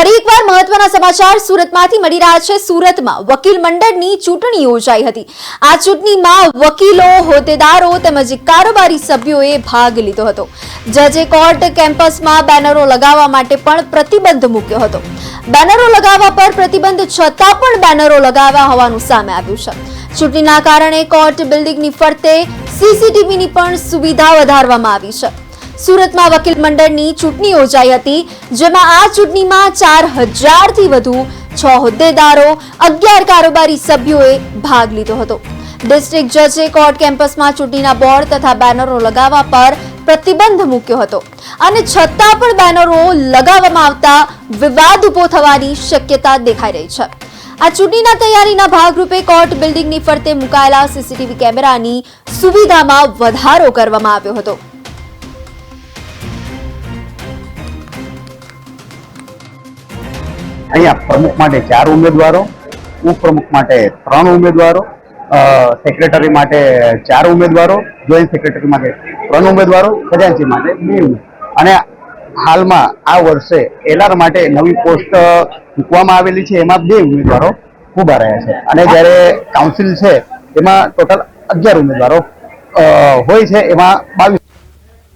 ફરી એકવાર મહત્વના સમાચાર સુરતમાંથી મળી રહ્યા છે। સુરતમાં વકીલ મંડળની ચૂંટણી યોજાઈ હતી। આ ચૂંટણીમાં વકીલો, હોદ્દેદારો તેમજ કારોબારી સભ્યોએ ભાગ લીધો હતો। જજે કોર્ટ કેમ્પસમાં બેનરો લગાવવા માટે પણ પ્રતિબંધ મૂક્યો હતો। બેનરો લગાવવા પર પ્રતિબંધ છતાં પણ બેનરો લગાવ્યા હોવાનું સામે આવ્યું છે। ચૂંટણીના કારણે કોર્ટ બિલ્ડિંગની ફરતે સીસીટીવીની પણ સુવિધા વધારવામાં આવી છે। સુરતમાં વકીલ મંડળની ચૂંટણી યોજાઈ હતી, જેમાં આ ચૂંટણીમાં 4000 થી વધુ 6 હોદ્દેદારો, 11 કારોબારી સભ્યોએ ભાગ લીધો હતો। ડિસ્ટ્રિક્ટ જજે કોર્ટ કેમ્પસમાં ચૂંટણીના બોર્ડ તથા બેનરો લગાવવા પર પ્રતિબંધ મૂક્યો હતો અને છતાં પણ બેનરો લગાવવામાં આવતા વિવાદ ઉભો થવાની શક્યતા દેખાઈ રહી છે। આ ચૂંટણીના તૈયારીના ભાગરૂપે કોર્ટ બિલ્ડિંગની ફરતે મુકાયેલા સીસીટીવી કેમેરાની સુવિધામાં વધારો કરવામાં આવ્યો હતો। અહીંયા પ્રમુખ માટે 4 ઉમેદવારો, ઉપપ્રમુખ માટે 3 ઉમેદવારો, સેક્રેટરી માટે 4 ઉમેદવારો, જોઈન્ટ સેક્રેટરી માટે 3 ઉમેદવારો, ખજાનચી માટે 2 અને હાલમાં આ વર્ષે એલઆર માટે નવી પોસ્ટ મૂકવામાં આવેલી છે, એમાં 2 ઉમેદવારો ઊભા રહ્યા છે અને જ્યારે કાઉન્સિલ છે એમાં ટોટલ 11 ઉમેદવારો હોય છે, એમાં 22